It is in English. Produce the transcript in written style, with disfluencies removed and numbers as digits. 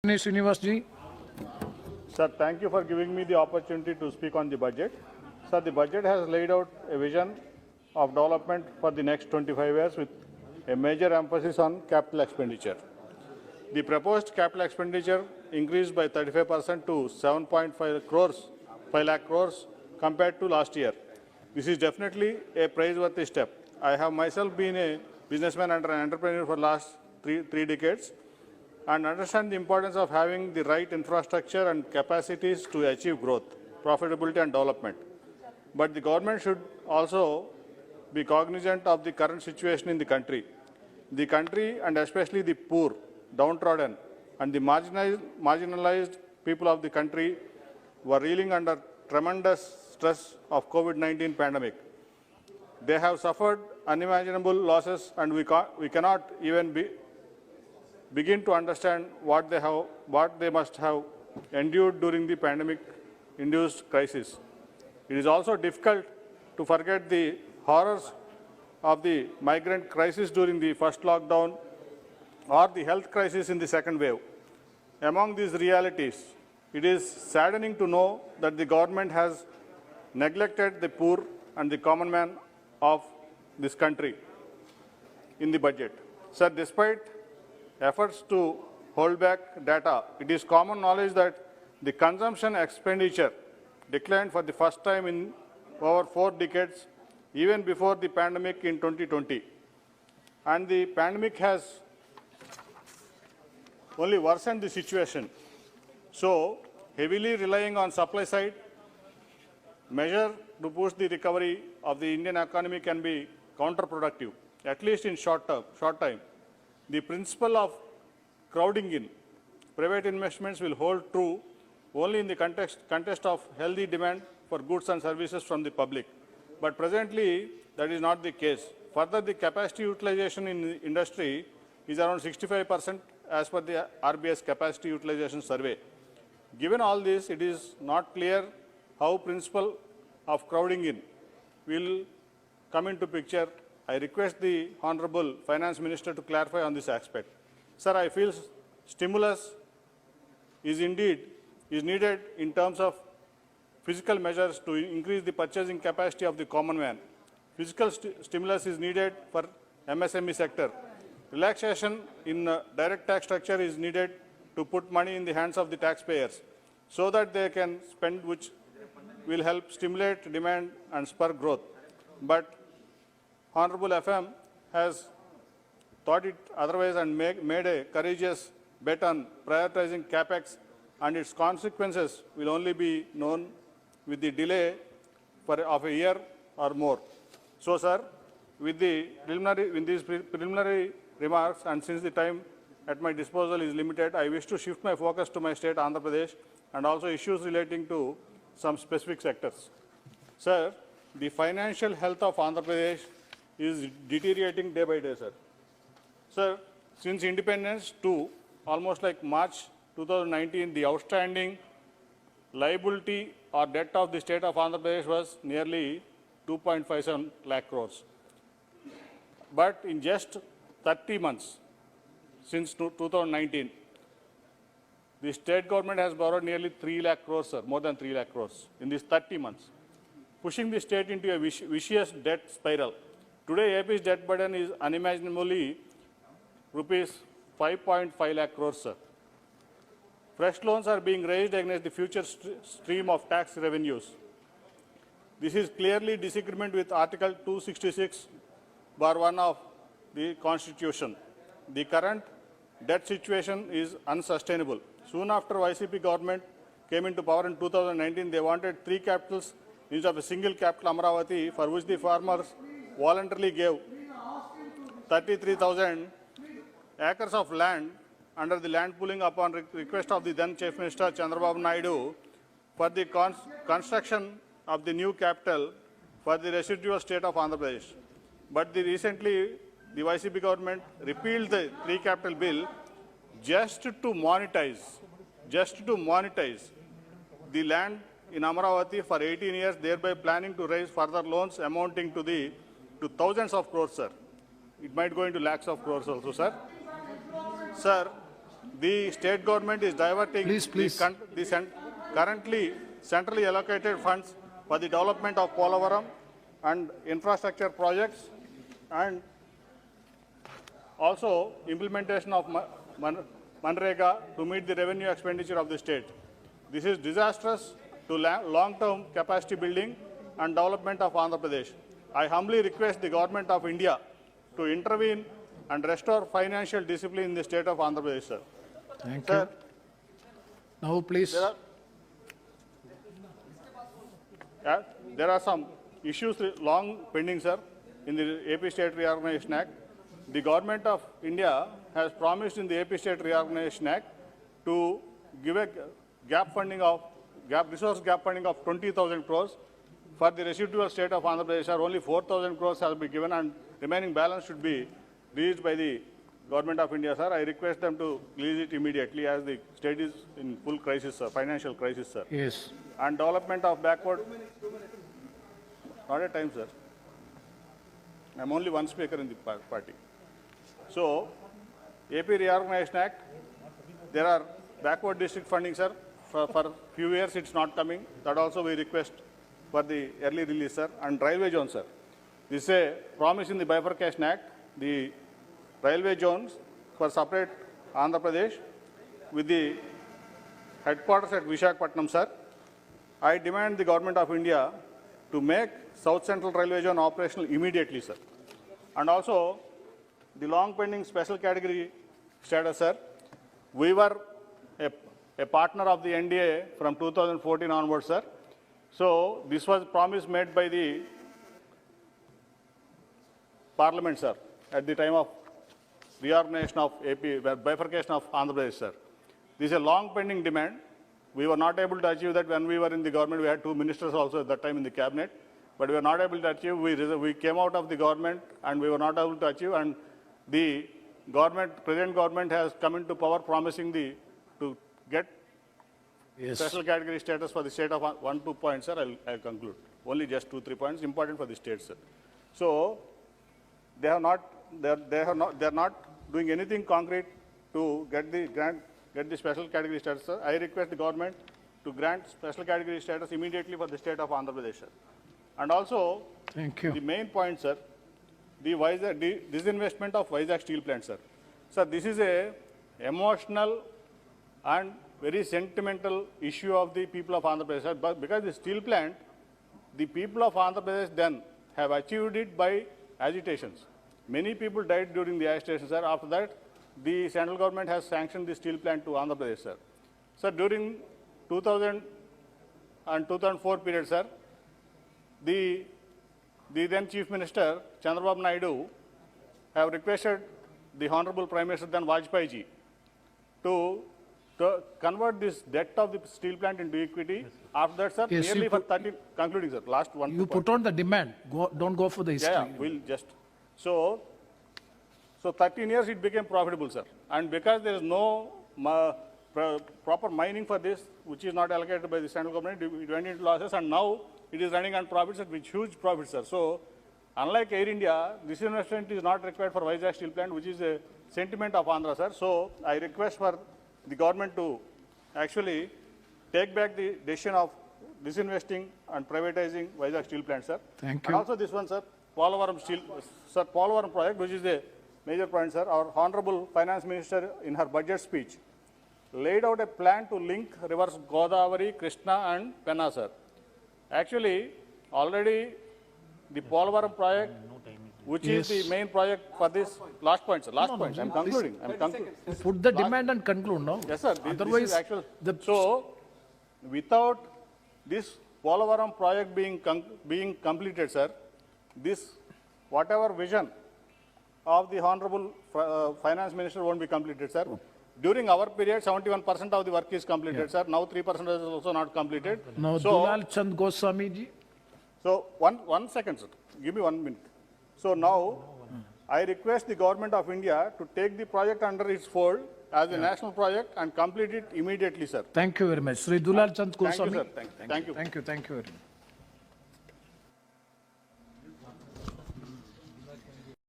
Srinivas Sir, thank you for giving me the opportunity to speak on the budget. Sir, the budget has laid out a vision of development for the next 25 years with a major emphasis on capital expenditure. The proposed capital expenditure increased by 35% to 7.5 crores, 5 lakh crores compared to last year. This is definitely a praiseworthy step. I have myself been a businessman and an entrepreneur for the last three decades and understand the importance of having the right infrastructure and capacities to achieve growth, profitability and development. But the government should also be cognizant of the current situation in the country. The country and especially the poor, downtrodden and the marginalized people of the country were reeling under tremendous stress of COVID-19 pandemic. They have suffered unimaginable losses and we cannot even begin to understand what they must have endured during the pandemic-induced crisis. It is also difficult to forget the horrors of the migrant crisis during the first lockdown or the health crisis in the second wave. Among these realities, it is saddening to know that the government has neglected the poor and the common man of this country in the budget. Sir, despite efforts to hold back data, it is common knowledge that the consumption expenditure declined for the first time in over 4 decades, even before the pandemic in 2020. And the pandemic has only worsened the situation. So, heavily relying on supply side measure to push the recovery of the Indian economy can be counterproductive, at least in short time. The principle of crowding in private investments will hold true only in the context of healthy demand for goods and services from the public. But presently, that is not the case. Further, the capacity utilization in the industry is around 65% as per the RBS capacity utilization survey. Given all this, it is not clear how principle of crowding in will come into picture. I request the Honorable Finance Minister to clarify on this aspect. Sir, I feel stimulus is needed in terms of physical measures to increase the purchasing capacity of the common man. Physical stimulus is needed for MSME sector. Relaxation in direct tax structure is needed to put money in the hands of the taxpayers so that they can spend, which will help stimulate demand and spur growth. But Honorable FM has thought it otherwise and made a courageous bet on prioritizing capex, and its consequences will only be known with the delay of a year or more. So, sir, with these preliminary remarks, and since the time at my disposal is limited, I wish to shift my focus to my state, Andhra Pradesh, and also issues relating to some specific sectors. Sir, the financial health of Andhra Pradesh is deteriorating day by day, sir. Sir, since independence to almost like March 2019, the outstanding liability or debt of the state of Andhra Pradesh was nearly 2.57 lakh crores. But in just 30 months, since 2019, the state government has borrowed nearly 3 lakh crores, sir, more than 3 lakh crores in these 30 months, pushing the state into a vicious debt spiral. Today, AP's debt burden is unimaginably rupees 5.5 lakh crores, sir. Fresh loans are being raised against the future stream of tax revenues. This is clearly disagreement with Article 266(1) of the Constitution. The current debt situation is unsustainable. Soon after YCP government came into power in 2019, they wanted 3 capitals instead of a single capital, Amaravati, for which the farmers voluntarily gave 33,000 acres of land under the land pooling upon request of the then Chief Minister Chandrababu Naidu for the construction of the new capital for the residual state of Andhra Pradesh. But recently, the YCP government repealed the 3 capital bill just to monetize the land in Amaravati for 18 years, thereby planning to raise further loans amounting to thousands of crores, sir. It might go into lakhs of crores also, sir. Sir, the state government is diverting Please. currently centrally allocated funds for the development of Polavaram and infrastructure projects and also implementation of Manrega to meet the revenue expenditure of the state. This is disastrous to long-term capacity building and development of Andhra Pradesh. I humbly request the Government of India to intervene and restore financial discipline in the state of Andhra Pradesh, sir. Thank Sir, you. Now, please. There are some issues long pending, sir, in the AP State Reorganization Act. The Government of India has promised in the AP State Reorganization Act to give a resource gap funding of 20,000 crores. For the residual state of Andhra Pradesh, sir, only 4,000 crores has been given and remaining balance should be released by the Government of India, sir. I request them to release it immediately as the state is in full crisis, sir, financial crisis, sir. Yes. And development of backward. Not a time, sir. I'm only one speaker in the party. So, AP Reorganization Act, there are backward district funding, sir. For few years it's not coming. That also we request for the early release, sir. And railway zones, sir. This is a promise in the Bifurcation Act. The railway zones for separate Andhra Pradesh with the headquarters at Visakhapatnam, sir. I demand the Government of India to make South Central Railway Zone operational immediately, sir. And also, the long pending special category status, sir. We were a partner of the NDA from 2014 onwards, sir. So, this was promise made by the Parliament, sir, at the time of reorganization of AP, bifurcation of Andhra Pradesh, sir. This is a long pending demand. We were not able to achieve that when we were in the government. We had 2 ministers also at that time in the cabinet, but we were not able to achieve. We came out of the government and we were not able to achieve. And the present government has come into power promising to get special category status for the state of 1-2 points, sir. I'll conclude. Only just 2-3 points important for the state, sir. So they are not doing anything concrete to get the special category status, sir. I request the government to grant special category status immediately for the state of Andhra Pradesh, sir. And also, Thank you. The main point, sir, the disinvestment of Vizag steel plant, sir. Sir, this is a emotional and very sentimental issue of the people of Andhra Pradesh, sir. But because the steel plant, the people of Andhra Pradesh then have achieved it by agitations. Many people died during the agitation, sir. After that, the central government has sanctioned the steel plant to Andhra Pradesh, sir. Sir, during 2000 and 2004 period, sir, the then Chief Minister, Chandrababu Naidu, have requested the Honorable Prime Minister, then Vajpayee ji, to convert this debt of the steel plant into equity. After that, sir, Yes, nearly for 30, concluding, sir, last one. You put on the demand. Don't go for the history. Yeah, we'll just. So 13 years it became profitable, sir. And because there is no proper mining for this, which is not allocated by the central government, it went into losses, and now it is running on profits with huge profits, sir. So, unlike Air India, this investment is not required for Vizag steel plant, which is a sentiment of Andhra, sir. So, I request for the government to actually take back the decision of disinvesting and privatizing Vizag steel plant, sir. Thank And you. also this one, sir, Polavaram project, which is a major point, sir. Our Honorable Finance Minister, in her budget speech, laid out a plan to link rivers Godavari, Krishna and Penna, sir. Actually, already the Polavaram project, which is the main project for this, last point, sir, last point, I'm concluding. Put the demand and conclude, no? Yes, sir. Otherwise, this is actual. So, without this Polavaram project being completed, sir, this whatever vision of the Honorable Finance Minister won't be completed, sir. During our period, 71% of the work is completed, sir. Now 3% is also not completed. Now, So, Dulal Chand Goswami ji. so one second, sir. Give me 1 minute. So now, I request the Government of India to take the project under its fold as a national project and complete it immediately, sir. Thank you very much. Sri Dulal Chand Thank you, Goswami. sir. Thank you. Thank you very much.